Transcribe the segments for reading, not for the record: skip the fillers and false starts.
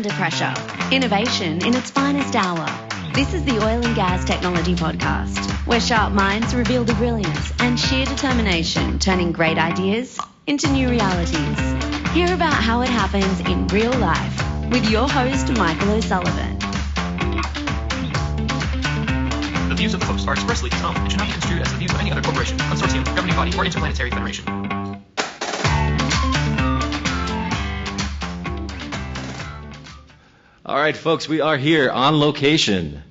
under pressure. Innovation in its finest hour. This is the Oil and Gas Technology Podcast, where sharp minds reveal the brilliance and sheer determination turning great ideas into new realities. Hear about how it happens in real life with your host, Michael O'Sullivan. The views of the host are expressly his own and should not be construed as the views of any other corporation, consortium, governing body, or interplanetary federation. All right, folks, we are here on location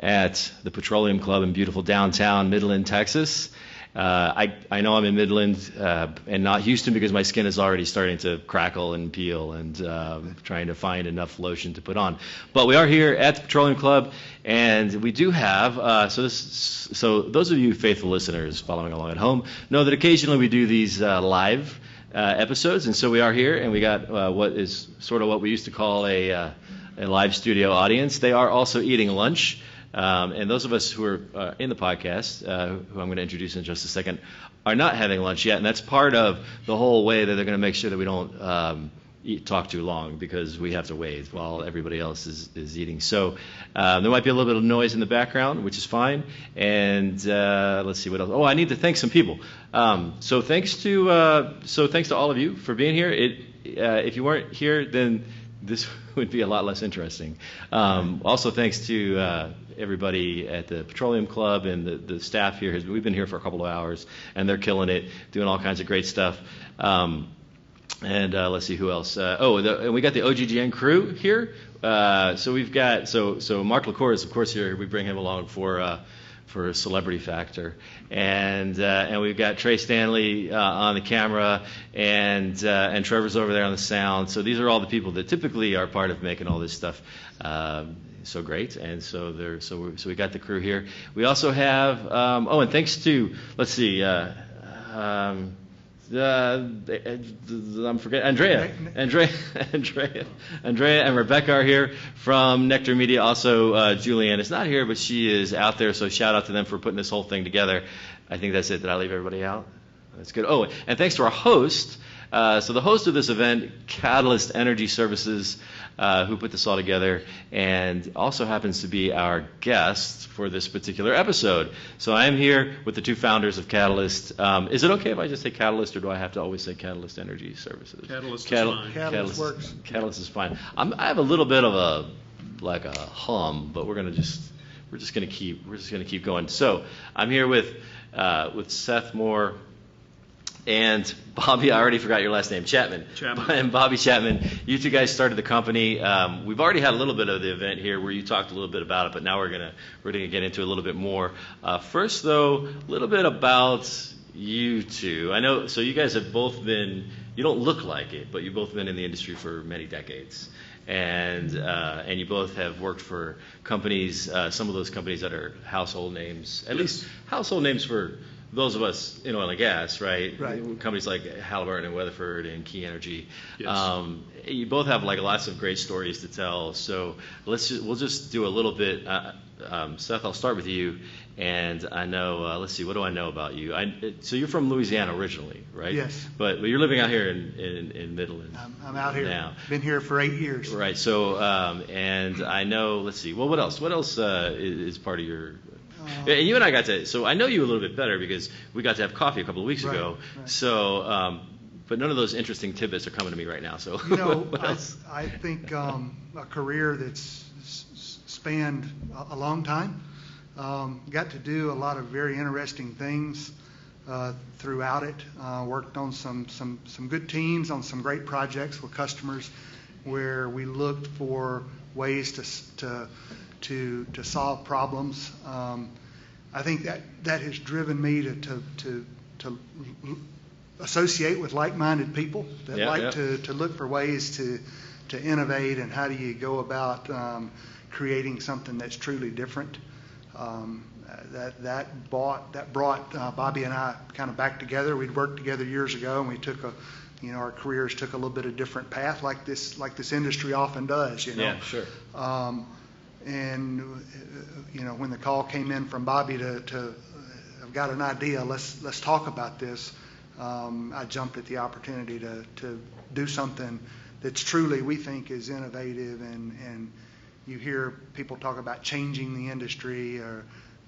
at the Petroleum Club in beautiful downtown Midland, Texas. I know I'm in Midland and not Houston because my skin is already starting to crackle and peel and trying to find enough lotion to put on. But we are here at the Petroleum Club, and we do have, so those of you faithful listeners following along at home know that occasionally we do these live episodes, and so we are here, and we got what is sort of what we used to call a live studio audience. They are also eating lunch. And those of us who are in the podcast, who I'm going to introduce in just a second, are not having lunch yet. And that's part of the whole way that they're going to make sure that we don't talk too long, because we have to wait while everybody else is eating. So there might be a little bit of noise in the background, which is fine. And let's see what else. Oh, I need to thank some people. So thanks to all of you for being here. If you weren't here, then this would be a lot less interesting. Also, thanks to everybody at the Petroleum Club and the staff here. We've been here for a couple of hours, and they're killing it, doing all kinds of great stuff. And let's see who else. And we got the OGGN crew here. So we've got so Mark LaCour is of course here. We bring him along for Celebrity Factor, and we've got Trey Stanley on the camera, and Trevor's over there on the sound. So these are all the people that typically are part of making all this stuff so great. And so we got the crew here. We also have and thanks to I'm forgetting Andrea and Rebecca are here from Nectar Media. Also, Julianne is not here, but she is out there. So shout out to them for putting this whole thing together. I think that's it. Did I leave everybody out? That's good. Oh, and thanks to our host. So the host of this event, Catalyst Energy Services, who put this all together, and also happens to be our guest for this particular episode. So I am here with the two founders of Catalyst. Is it okay if I just say Catalyst, or do I have to always say Catalyst Energy Services? Catalyst is fine. Catalyst works. Catalyst is fine. I have a little bit of a hum, but we're just gonna keep going. So I'm here with Seth Moore and Bobby. I already forgot your last name. Chapman. And Bobby Chapman. You two guys started the company. We've already had a little bit of the event here where you talked a little bit about it, but now we're gonna get into a little bit more. First, though, a little bit about you two. I know. So you guys have both been. You don't look like it, but you've both been in the industry for many decades, and you both have worked for companies. Some of those companies that are household names, at least household names for those of us in oil and gas, right? Companies like Halliburton and Weatherford and Key Energy. Yes. You both have lots of great stories to tell. So we'll just do a little bit. Seth, I'll start with you. And I know, let's see, what do I know about you? So you're from Louisiana originally, right? Yes. But you're living out here in Midland. I'm out here now. Been here for 8 years. Right. So and I know. Let's see. Well, what else? What else is part of your? And you and I got to. So I know you a little bit better because we got to have coffee a couple of weeks ago. Right. So, but none of those interesting tidbits are coming to me right now. So I think a career that's spanned a long time. Got to do a lot of very interesting things throughout it. Worked on some good teams on some great projects with customers where we looked for ways to solve problems. I think that has driven me to associate with like-minded people that to look for ways to innovate, and how do you go about creating something that's truly different. That brought Bobby and I kind of back together. We'd worked together years ago, and we took our careers took a little bit of different path, like this industry often does. Yeah, sure. And when the call came in from Bobby to I've got an idea, let's talk about this. I jumped at the opportunity to do something that's truly, we think, is innovative, and you hear people talk about changing the industry, or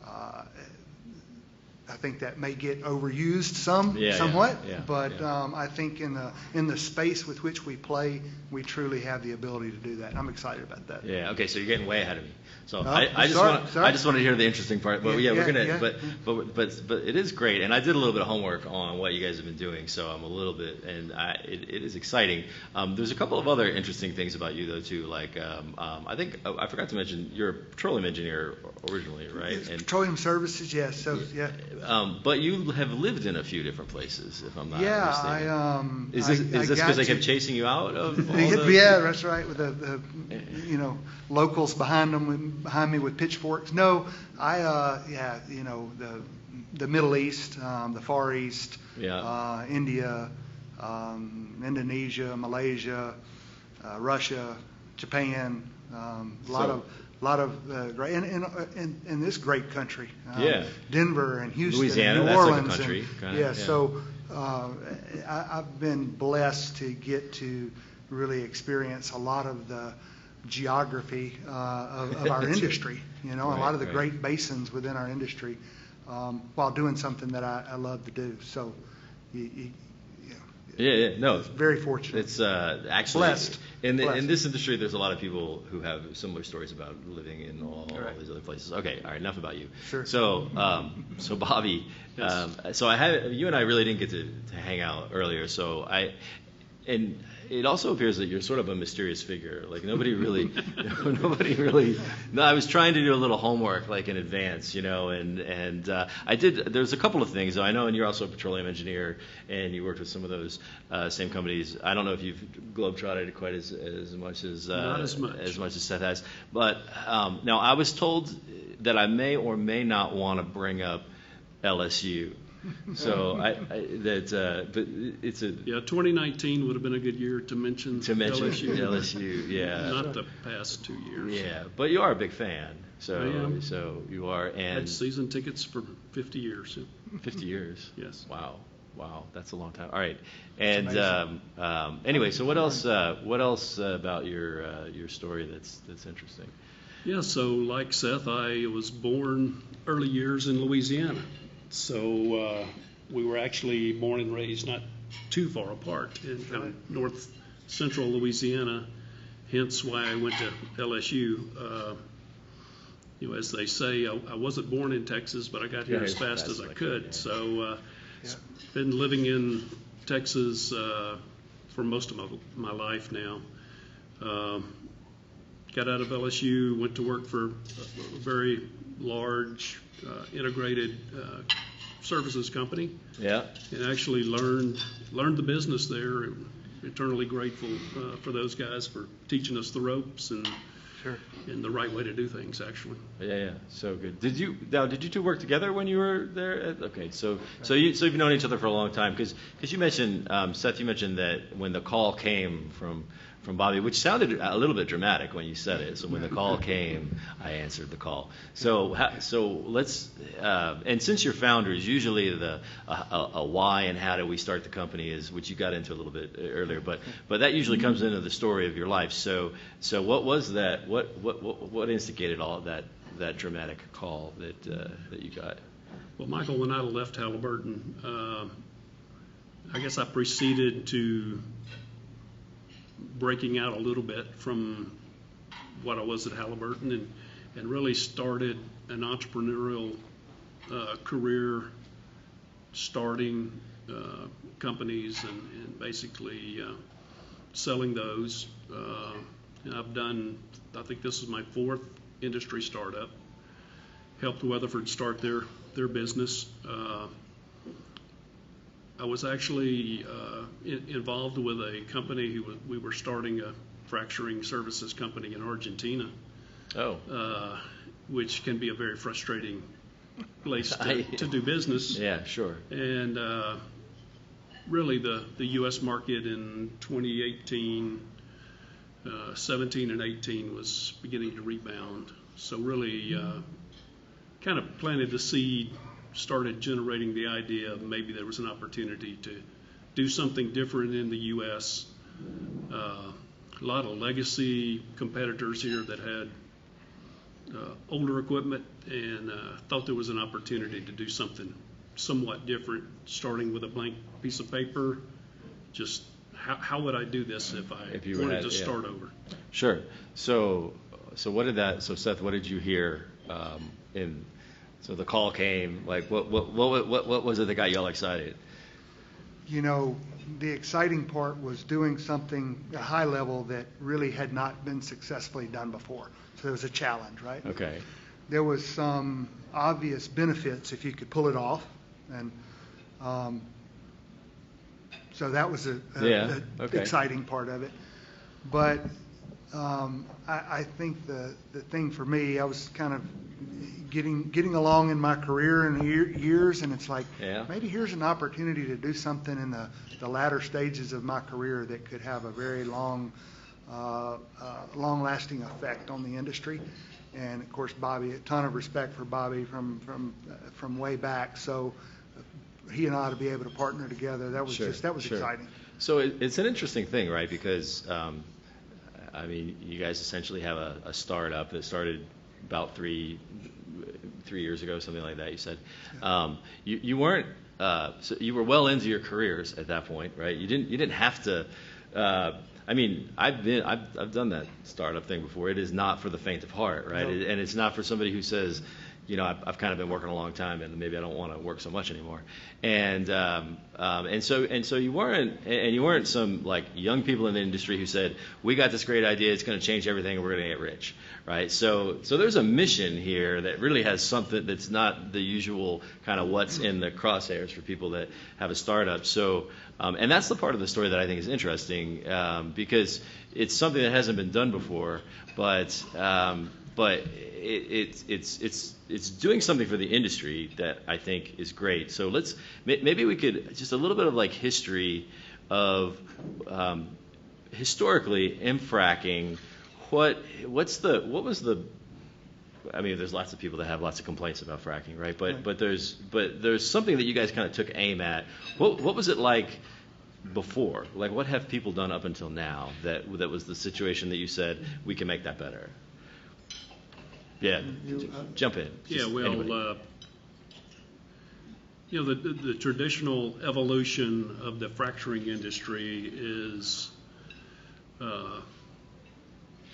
I think that may get overused somewhat, but I think in the space with which we play, we truly have the ability to do that. I'm excited about that. Yeah. Okay. So you're getting way ahead of me. So I just want to hear the interesting part. But we're gonna. Yeah. But it is great, and I did a little bit of homework on what you guys have been doing. So I'm a little bit, and it is exciting. There's a couple of other interesting things about you though too. Like I think I forgot to mention you're a petroleum engineer originally, right? And petroleum services, yes. So yeah. But you have lived in a few different places, if I'm not mistaken. Yeah, Is this because they kept chasing you out of all Yeah, that's right. With the locals behind me with pitchforks. No, the Middle East, the Far East, India, Indonesia, Malaysia, Russia, Japan, a lot of great, in this great country. Denver and Houston, Louisiana, and New that's Orleans. Like a country. So I've been blessed to get to really experience a lot of the geography of our industry. A lot of the great basins within our industry, while doing something that I love to do. So, no, very fortunate. It's actually blessed. In this industry, there's a lot of people who have similar stories about living in all these other places. Okay, all right, enough about you. Sure. So Bobby, so you and I really didn't get to hang out earlier. And it also appears that you're sort of a mysterious figure. Like nobody really. No, I was trying to do a little homework like in advance, and I did. There's a couple of things. I know, and you're also a petroleum engineer, and you worked with some of those same companies. I don't know if you've globetrotted quite as much as not as much as Seth has. But now I was told that I may or may not want to bring up LSU. So but it's a 2019 would have been a good year to mention LSU, yeah. Not the past 2 years. Yeah, but you are a big fan. I am. So you are, and had season tickets for 50 years. 50 years. Yes. Wow, that's a long time. All right, and anyway, so what else about your story that's interesting? Yeah, so like Seth, I was born early years in Louisiana. So we were actually born and raised not too far apart in kind of north central Louisiana, hence why I went to LSU. As they say, I wasn't born in Texas, but I got here as fast as I could. Yeah. So been living in Texas for most of my life now. Got out of LSU, went to work for a very large integrated services company. Yeah. And actually learned the business there. Eternally grateful for those guys for teaching us the ropes and the right way to do things. Actually. Yeah. So good. Did you two work together when you were there? Okay. So you've known each other for a long time because you mentioned Seth. You mentioned that when the call came from Bobby, which sounded a little bit dramatic when you said it. So when the call came, I answered the call. So let's and since you're founders, usually a why and how do we start the company is, which you got into a little bit earlier, but that usually comes into the story of your life. So what was that? What instigated all of that dramatic call that you got? Well, Michael, when I left Halliburton, I guess I proceeded to breaking out a little bit from what I was at Halliburton and really started an entrepreneurial career, starting companies and basically selling those. And I've done, I think this is my fourth industry startup. Helped Weatherford start their business. I was actually involved with a company we were starting a fracturing services company in Argentina. Which can be a very frustrating place to do business. Yeah, sure. And really the U.S. market in 2018, 17 and 18 was beginning to rebound. So really kind of planted the seed, started generating the idea of maybe there was an opportunity to do something different in the U.S. a lot of legacy competitors here that had older equipment, and thought there was an opportunity to do something somewhat different, starting with a blank piece of paper. Just how would I do this if I wanted to start over? Sure. So what did that? So Seth, what did you hear? So the call came. Like, what was it that got y'all excited? The exciting part was doing something at a high level that really had not been successfully done before. So it was a challenge, right? Okay. There was some obvious benefits if you could pull it off, and so that was the exciting part of it. But I think the thing for me, I was kind of getting along in my career and years, and it's like, maybe here's an opportunity to do something in the latter stages of my career that could have a very long-lasting effect on the industry. And of course, Bobby, a ton of respect for Bobby from way back. So he and I to be able to partner together, that was exciting. So it's an interesting thing, right? Because you guys essentially have a startup that started about three years ago, something like that. You said you weren't. So you were well into your careers at that point, right? You didn't have to. I've done that startup thing before. It is not for the faint of heart, right? Nope. And it's not for somebody who says, I've kind of been working a long time and maybe I don't want to work so much anymore. And so you weren't some like young people in the industry who said, we got this great idea, it's going to change everything, and we're going to get rich, right? So there's a mission here that really has something that's not the usual kind of what's in the crosshairs for people that have a startup. So and that's the part of the story that I think is interesting, because it's something that hasn't been done before, but it's doing something for the industry that I think is great. So maybe we could just a little bit of like history of historically in fracking. There's lots of people that have lots of complaints about fracking, right? But there's something that you guys kind of took aim at. What was it like before? Like, what have people done up until now that was the situation that you said we can make that better? Yeah, jump in. The traditional evolution of the fracturing industry is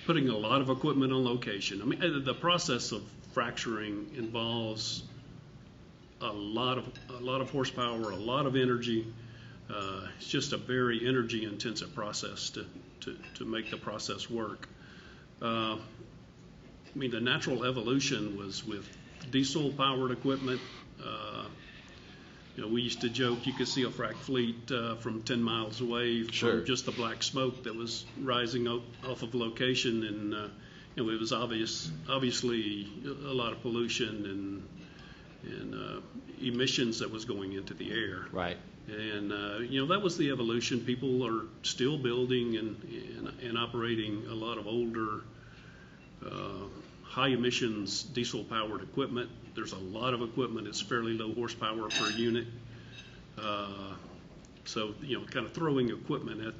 putting a lot of equipment on location. The process of fracturing involves a lot of horsepower, a lot of energy. It's just a very energy-intensive process to make the process work. The natural evolution was with diesel-powered equipment. We used to joke you could see a frac fleet from 10 miles away from just the black smoke that was rising off of location, and it was obviously a lot of pollution and emissions that was going into the air. Right. And that was the evolution. People are still building and operating a lot of older, high emissions diesel powered equipment. There's a lot of equipment that's fairly low horsepower per unit. So kind of throwing equipment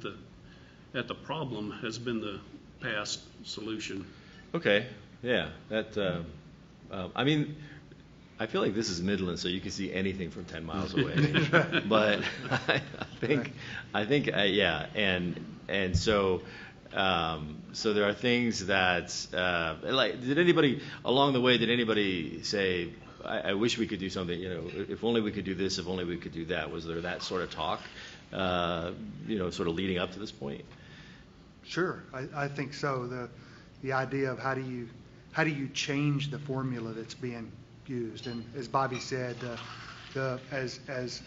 at the problem has been the past solution. Okay. Yeah. That. I feel like this is Midland, so you can see anything from 10 miles away. But I think, yeah, and so there are things that did anybody along the way? Did anybody say, I wish we could do something? If only we could do this. If only we could do that. Was there that sort of talk? Sort of leading up to this point. Sure, I think so. The idea of how do you change the formula that's being used, and as Bobby said, as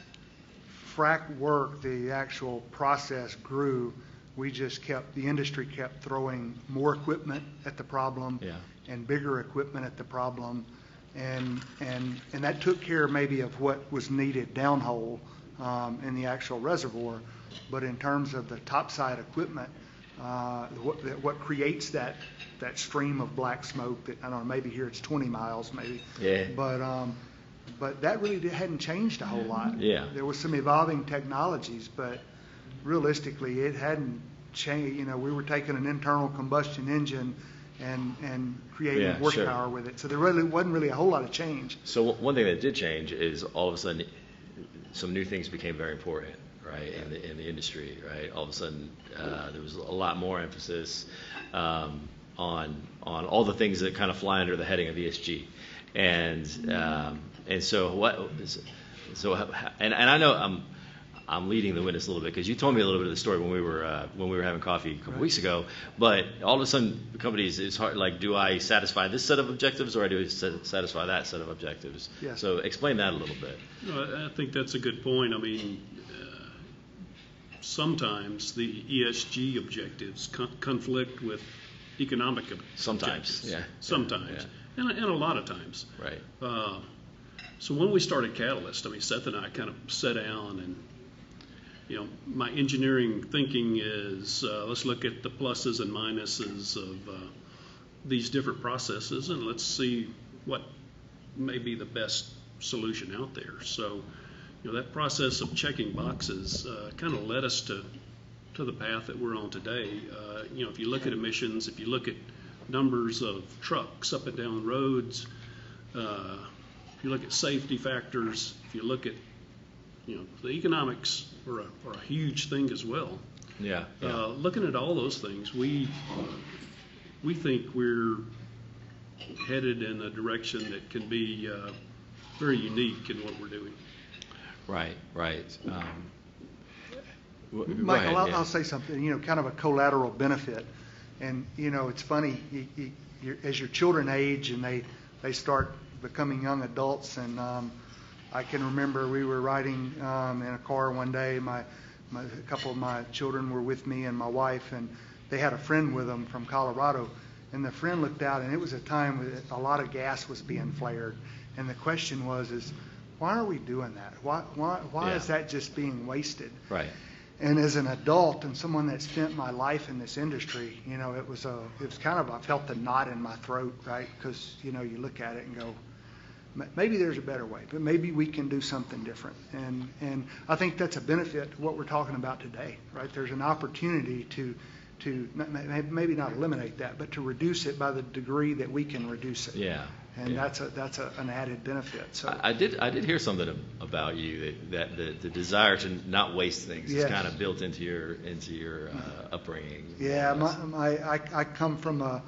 frac work, the actual process grew. The industry kept throwing more equipment at the problem, and bigger equipment at the problem, and that took care maybe of what was needed downhole in the actual reservoir, but in terms of the topside equipment, what creates that stream of black smoke that, I don't know, maybe here it's 20 miles maybe. Yeah. But that really hadn't changed a whole lot. Yeah. There was some evolving technologies, but realistically it hadn't we were taking an internal combustion engine and creating Yeah, horsepower with it. So there really wasn't a whole lot of change. So one thing that did change is all of a sudden some new things became very important, right, in the industry, right? All of a sudden there was a lot more emphasis on all the things that kind of fly under the heading of ESG, and so I know I'm leading the witness a little bit because you told me a little bit of the story when we were having coffee a couple weeks ago. But all of a sudden, the companies, it's hard. Like, do I satisfy this set of objectives or do I satisfy that set of objectives? Yes. So explain that a little bit. I think that's a good point. I mean, sometimes the ESG objectives conflict with economic Sometimes, objectives. yeah. Sometimes, Yeah. And a lot of times. Right. So when we started Catalyst, I mean, Seth and I kind of sat down and, my engineering thinking is let's look at the pluses and minuses of these different processes and let's see what may be the best solution out there. So, that process of checking boxes kind of led us to the path that we're on today. If you look at emissions, if you look at numbers of trucks up and down roads, if you look at safety factors, if you look at the economics are a huge thing as well. Yeah. Looking at all those things, we think we're headed in a direction that can be very unique in what we're doing. Right. Michael, I'll say something. Kind of a collateral benefit, and it's funny. As your children age and they start becoming young adults, and I can remember we were riding in a car one day. A couple of my children were with me and my wife, and they had a friend with them from Colorado. And the friend looked out, and it was a time when a lot of gas was being flared. And the question is why are we doing that? Why is that just being wasted? Right. And as an adult and someone that spent my life in this industry, it was kind of, I felt the knot in my throat, right? Because you look at it and go, maybe there's a better way, but maybe we can do something different. And I think that's a benefit to what we're talking about today, right? There's an opportunity to maybe not eliminate that, but to reduce it by the degree that we can reduce it. Yeah. And that's an added benefit. So I did hear something about you that the desire to not waste things is kind of built into your upbringing. Yeah, I come from a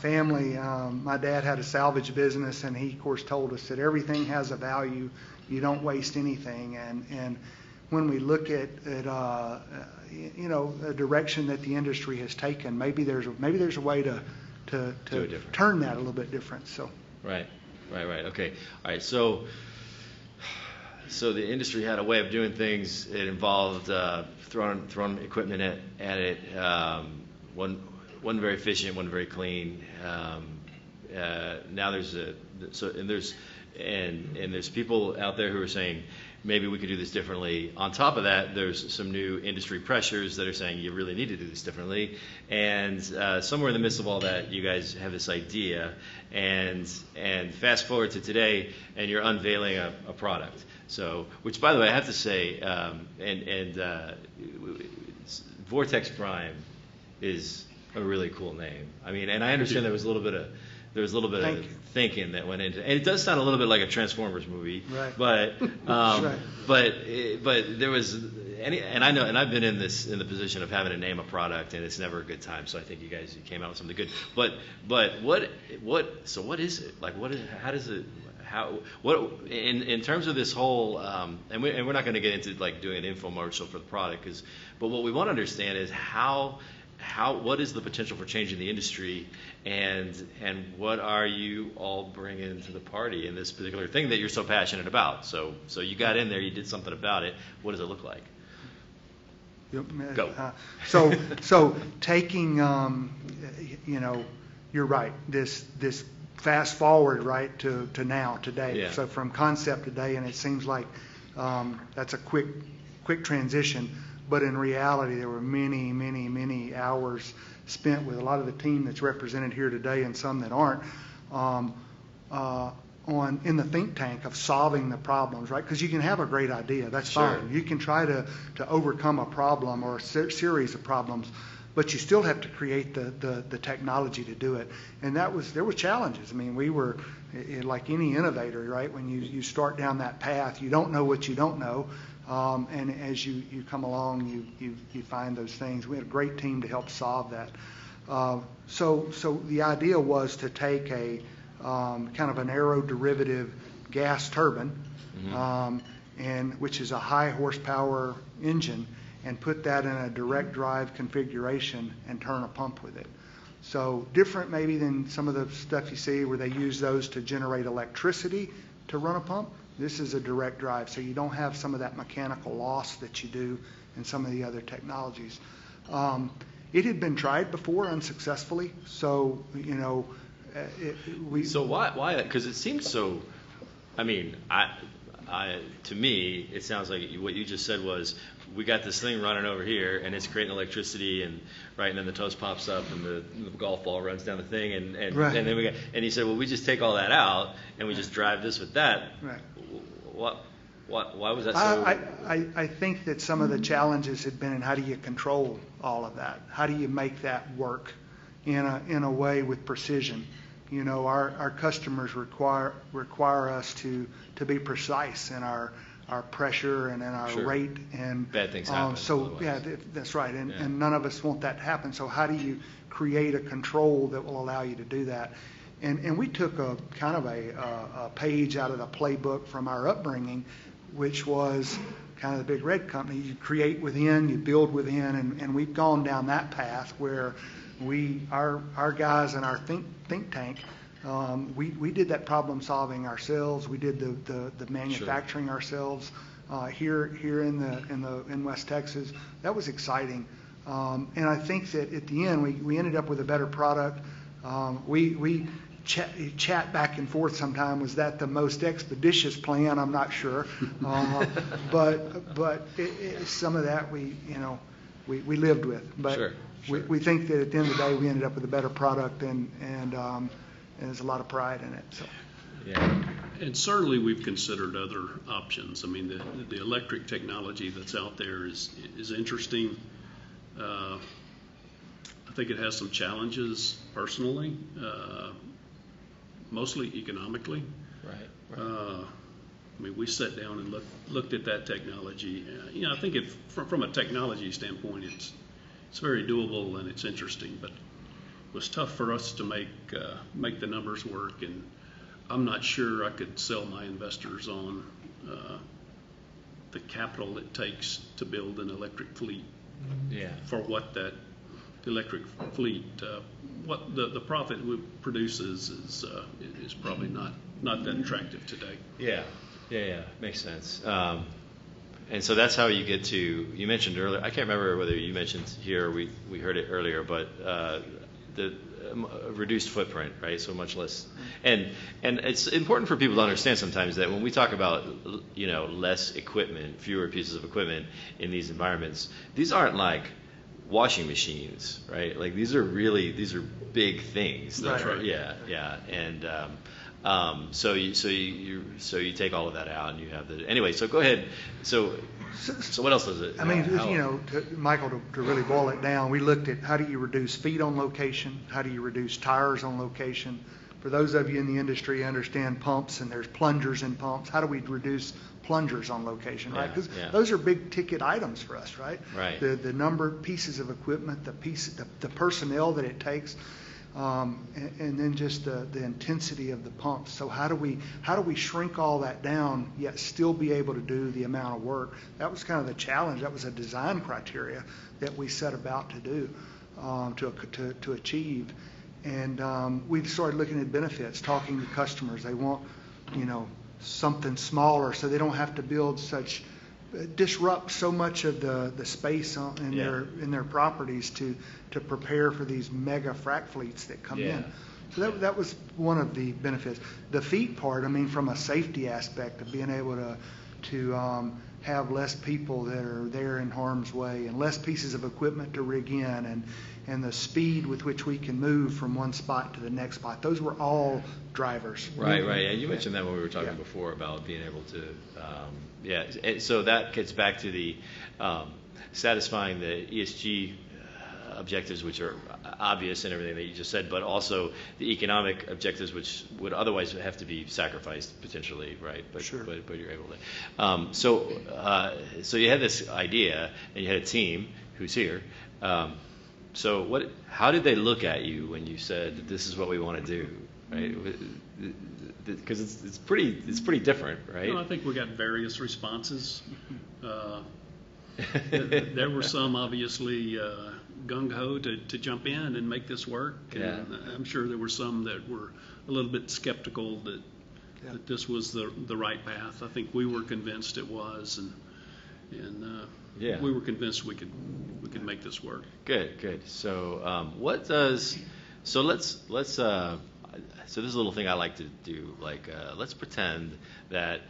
family. My dad had a salvage business, and he, of course, told us that everything has a value. You don't waste anything. And when we look at a direction that the industry has taken, maybe there's a way to turn that a little bit different. So. Right. Okay. All right. So the industry had a way of doing things. It involved throwing equipment at it. One very efficient, one very clean. Now there's people out there who are saying maybe we could do this differently. On top of that, there's some new industry pressures that are saying you really need to do this differently. And somewhere in the midst of all that, you guys have this idea. And fast forward to today, and you're unveiling a product. So, which by the way, I have to say, Vortex Prime is a really cool name. I mean, and I understand there was a little bit of thinking that went into it. And it does sound a little bit like a Transformers movie. Right. But Right. but there was and I know, and I've been in the position of having to name a product, and it's never a good time. So I think you came out with something good. But what is it? Like in terms of this whole and we're not going to get into like doing an infomercial for the product, but what we want to understand is what is the potential for changing the industry, and what are you all bringing to the party in this particular thing that you're so passionate about? So you got in there, you did something about it. What does it look like? Go. So taking, you're right. This fast forward right to now today. Yeah. So from concept today, and it seems like that's a quick transition. But in reality, there were many, many, many hours spent with a lot of the team that's represented here today and some that aren't in the think tank of solving the problems, right? Because you can have a great idea, that's Sure. fine. You can try to overcome a problem or a series of problems, but you still have to create the technology to do it. And there were challenges. I mean, we were like any innovator, right? When you start down that path, you don't know what you don't know, and as you come along, you find those things. We had a great team to help solve that. So the idea was to take a kind of an aeroderivative gas turbine, and which is a high horsepower engine, and put that in a direct drive configuration and turn a pump with it. So different maybe than some of the stuff you see where they use those to generate electricity to run a pump. This is a direct drive, so you don't have some of that mechanical loss that you do in some of the other technologies. It had been tried before unsuccessfully, so So why? Because it seems so. I mean, to me, it sounds like what you just said was we got this thing running over here, and it's creating electricity, and then the toast pops up, and the golf ball runs down the thing, and right. and then and he said, well, we just take all that out, and we just drive this with that. Right. Why was that so? I think that some of the challenges had been in how do you control all of that? How do you make that work in a way with precision? Our customers require us to be precise in our pressure and in our Sure. rate, and bad things happen. That's right, and none of us want that to happen. So how do you create a control that will allow you to do that? And we took a kind of a page out of the playbook from our upbringing, which was kind of the big red company. You create within, you build within, and we've gone down that path where our guys in our think tank, we did that problem solving ourselves. We did the manufacturing ourselves here in West Texas. That was exciting, and I think that at the end we ended up with a better product. We chat back and forth sometime. Was that the most expeditious plan? I'm not sure, but some of that we lived with. But Sure. we think that at the end of the day we ended up with a better product, and there's a lot of pride in it. So. Yeah. And certainly we've considered other options. I mean, the electric technology that's out there is interesting. I think it has some challenges personally, mostly economically. Right. I mean, we sat down and looked at that technology. I think from a technology standpoint, it's very doable and it's interesting, but it was tough for us to make the numbers work, and I'm not sure I could sell my investors on the capital it takes to build an electric fleet. Yeah. For what that electric fleet, what the profit it produces is probably not that attractive today. Yeah, makes sense. And so that's how you get to. You mentioned earlier. I can't remember whether you mentioned here or we heard it earlier, but the reduced footprint, right? So much less. And it's important for people to understand sometimes that when we talk about less equipment, fewer pieces of equipment in these environments, these aren't like washing machines, right? Like these are big things. That's Right. right. Yeah. And so you take all of that out, and you have anyway. So go ahead. So what else does it? I mean, Michael, to really boil it down, we looked at how do you reduce feet on location, how do you reduce tires on location. For those of you in the industry, understand pumps, and there's plungers in pumps. How do we reduce plungers on location, right? Because those are big ticket items for us, right? Right. The number of pieces of equipment, the personnel that it takes. And then just the intensity of the pumps. So how do we shrink all that down yet still be able to do the amount of work? That was kind of the challenge. That was a design criteria that we set about to do to achieve. And we started looking at benefits, talking to customers. They want something smaller so they don't have to disrupt so much of the space in their properties to prepare for these mega frack fleets that come in. So that was one of the benefits. The feet part, I mean, from a safety aspect of being able to have less people that are there in harm's way and less pieces of equipment to rig in and the speed with which we can move from one spot to the next spot. Those were all drivers. Right. Yeah, you mentioned that when we were talking before about being able to, and so that gets back to the satisfying the ESG objectives, which are obvious in everything that you just said, but also the economic objectives, which would otherwise have to be sacrificed potentially, right? But, sure. But you're able to. So you had this idea, and you had a team who's here. So how did they look at you when you said that this is what we want to do, right? Because it's pretty different, right? I think we got various responses. There were some obviously gung-ho to jump in and make this work. Yeah. And I'm sure there were some that were a little bit skeptical that this was the right path. I think we were convinced it was, and we were convinced we could make this work. Good. So so this is a little thing I like to do. Like let's pretend that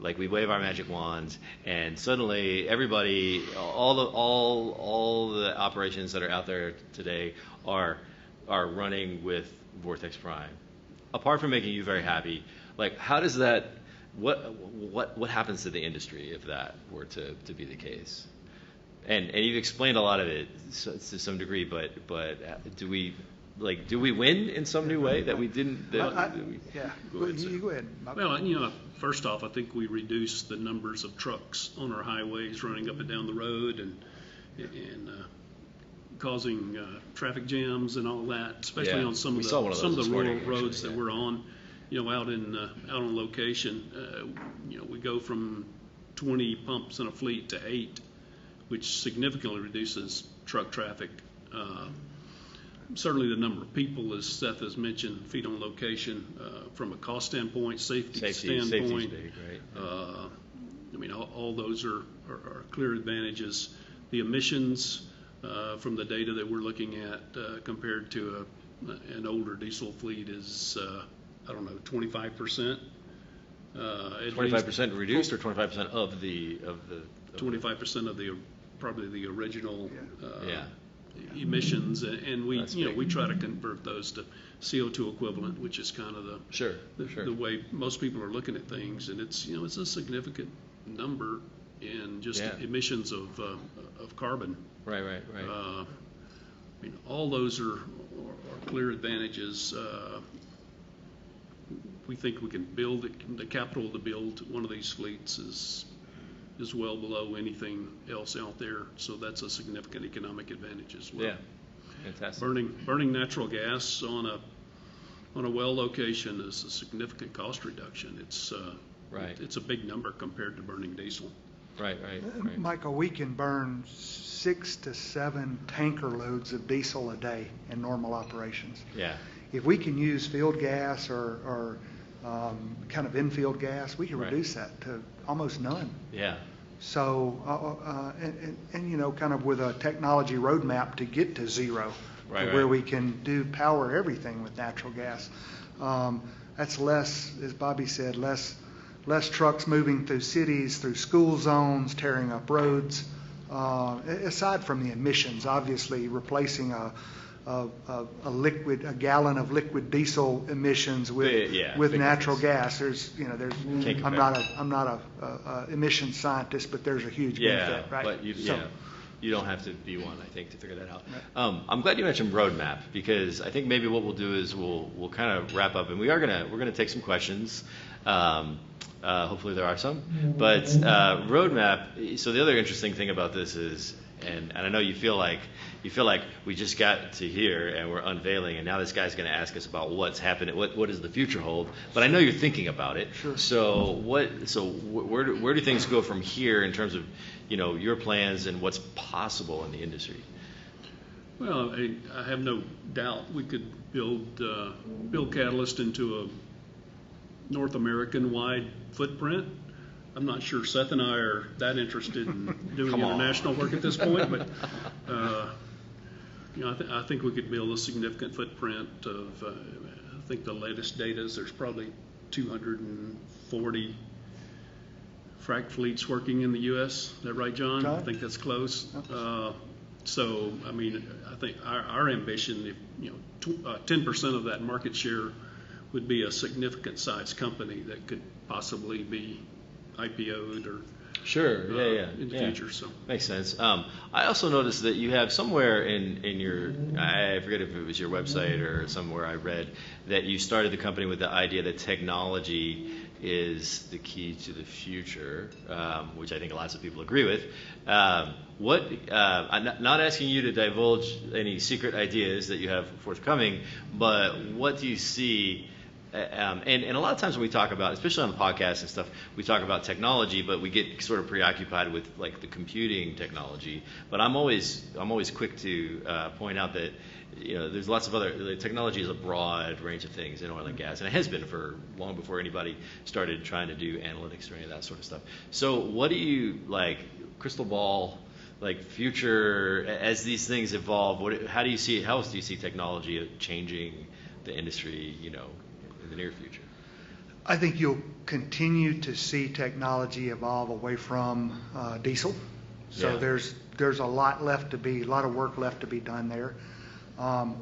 like we wave our magic wands, and suddenly everybody, all the operations that are out there today are running with Vortex Prime. Apart from making you very happy, like how does that? What happens to the industry if that were to be the case? And you've explained a lot of it to some degree, but do we win in some new way that we didn't? Go ahead. Well, first off, I think we reduced the numbers of trucks on our highways running up and down the road and causing traffic jams and all that, especially on some of the rural roads that we're on. Out on location, we go from 20 pumps in a fleet to 8, which significantly reduces truck traffic. Certainly the number of people, as Seth has mentioned, feet on location, from a cost standpoint, safety standpoint. Safety's big, right? All those are clear advantages. The emissions from the data that we're looking at compared to an older diesel fleet is 25%. 25% reduced, or 25% of the 25% of probably the original emissions, and we try to convert those to CO2 equivalent, which is kind of the way most people are looking at things, and it's a significant number in just emissions of carbon. Right. All those are clear advantages. We think we can build the capital to build one of these fleets is well below anything else out there, so that's a significant economic advantage as well. Yeah, fantastic. Burning natural gas on a well location is a significant cost reduction. It's a big number compared to burning diesel. Right. Michael, we can burn 6 to 7 tanker loads of diesel a day in normal operations. Yeah. If we can use field gas or kind of infield gas, we can reduce that to almost none. Yeah. So, kind of with a technology roadmap to get to zero, where we can power everything with natural gas. That's less, as Bobby said, less trucks moving through cities, through school zones, tearing up roads. Aside from the emissions, obviously replacing a gallon of liquid diesel emissions with natural gas. I'm not a emission scientist, but there's a huge benefit, right? But you don't have to be one, I think, to figure that out. Right. I'm glad you mentioned roadmap, because I think maybe what we'll do is we'll kind of wrap up, and we're gonna take some questions. Hopefully there are some, but roadmap. So the other interesting thing about this is, and I know you feel like we just got to here and we're unveiling, and now this guy's going to ask us about what's happening, what does the future hold? But I know you're thinking about it. Sure. So where do things go from here in terms of your plans and what's possible in the industry? Well, I have no doubt we could build Catalyst into a North American-wide footprint. I'm not sure Seth and I are that interested in doing international work at this point, but I think we could build a significant footprint of. I think the latest data is there's probably 240 frack fleets working in the U.S. Is that right, John? Right. I think that's close. So, I mean, I think our ambition, if 10% of that market share would be a significant size company that could possibly be IPO'd or Sure. in the future. So makes sense. I also noticed that you have somewhere in your, I forget if it was your website or somewhere I read, that you started the company with the idea that technology is the key to the future, which I think lots of people agree with. I'm not asking you to divulge any secret ideas that you have forthcoming, but what do you see? And a lot of times when we talk about, especially on the podcast and stuff, we talk about technology, but we get sort of preoccupied with like the computing technology. But I'm always quick to point out that there's lots of other technology is a broad range of things in oil and gas, and it has been for long before anybody started trying to do analytics or any of that sort of stuff. So what do you crystal ball, future as these things evolve? How else do you see technology changing the industry? In the near future? I think you'll continue to see technology evolve away from diesel. So there's a lot of work left to be done there.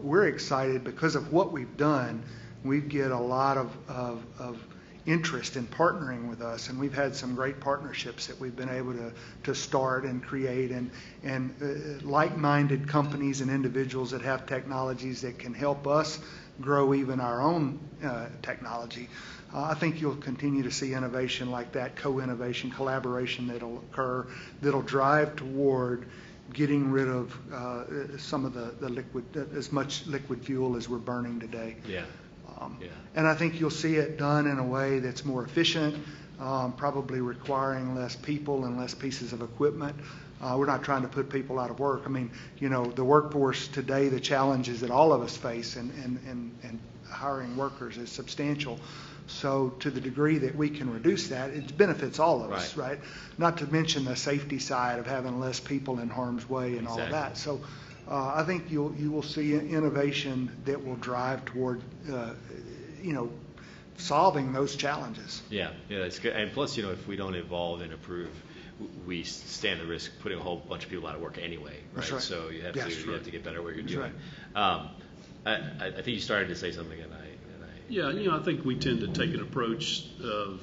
We're excited because of what we've done. We get a lot of interest in partnering with us, and we've had some great partnerships that we've been able to start and create, and like-minded companies and individuals that have technologies that can help us grow even our own technology. I think you'll continue to see innovation like that, co-innovation, collaboration that'll occur, that'll drive toward getting rid of some of the liquid, as much liquid fuel as we're burning today. And I think you'll see it done in a way that's more efficient, probably requiring less people and less pieces of equipment. We're not trying to put people out of work. I mean, the workforce today, the challenges that all of us face in hiring workers is substantial. So to the degree that we can reduce that, it benefits all of us, right? Not to mention the safety side of having less people in harm's way and all of that. So I think you will see innovation that will drive toward, solving those challenges. Yeah, that's good. And plus, if we don't evolve and improve, we stand the risk of putting a whole bunch of people out of work anyway, right? That's right. So you have to get better at what you're doing. Right. I think you started to say something, and I. Yeah, I think we tend to take an approach of,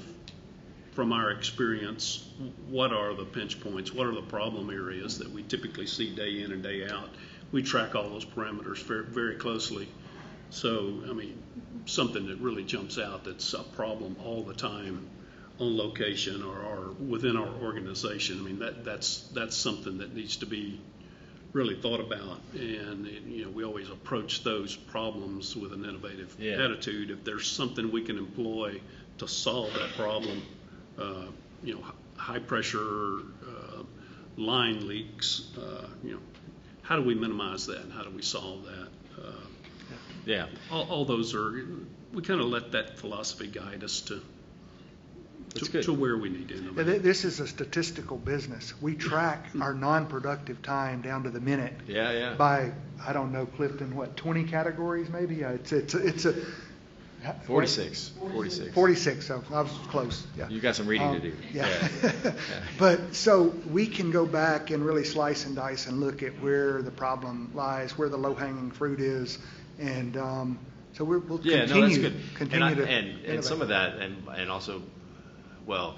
from our experience, what are the pinch points? What are the problem areas that we typically see day in and day out? We track all those parameters very, very closely. So, I mean, something that really jumps out that's a problem all the time on location or within our organization. I mean, that's something that needs to be really thought about, and we always approach those problems with an innovative attitude. If there's something we can employ to solve that problem, high pressure line leaks, how do we minimize that and how do we solve that? All those we kind of let that philosophy guide us to where we need to innovate. This is a statistical business. We track our non-productive time down to the minute. By, I don't know, Clifton, 20 categories maybe? It's a 46. 46. So I was close. Yeah. You got some reading to do. But so we can go back and really slice and dice and look at where the problem lies, where the low-hanging fruit is, and so we'll continue. No, that's good. And some of that, and also. Well,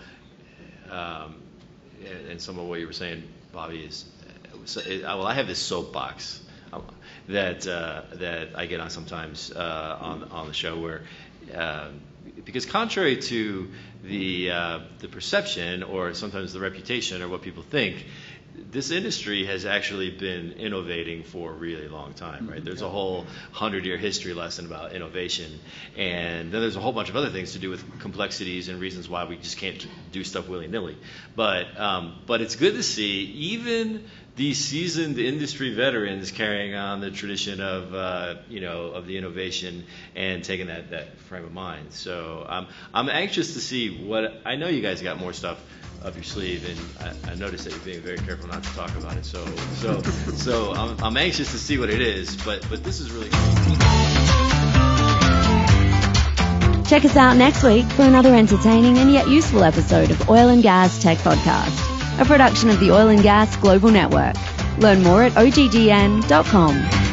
and some of what you were saying, Bobby, is I have this soapbox that I get on sometimes on the show where because contrary to the perception or sometimes the reputation or what people think, this industry has actually been innovating for a really long time, right? There's a whole 100-year history lesson about innovation, and then there's a whole bunch of other things to do with complexities and reasons why we just can't do stuff willy-nilly. But it's good to see even these seasoned industry veterans carrying on the tradition of the innovation and taking that frame of mind. So I'm anxious to see what I know. You guys got more stuff up your sleeve, and I noticed that you're being very careful not to talk about it. So I'm anxious to see what it is. But this is really cool. Check us out next week for another entertaining and yet useful episode of Oil and Gas Tech Podcast, a production of the Oil and Gas Global Network. Learn more at oggn.com.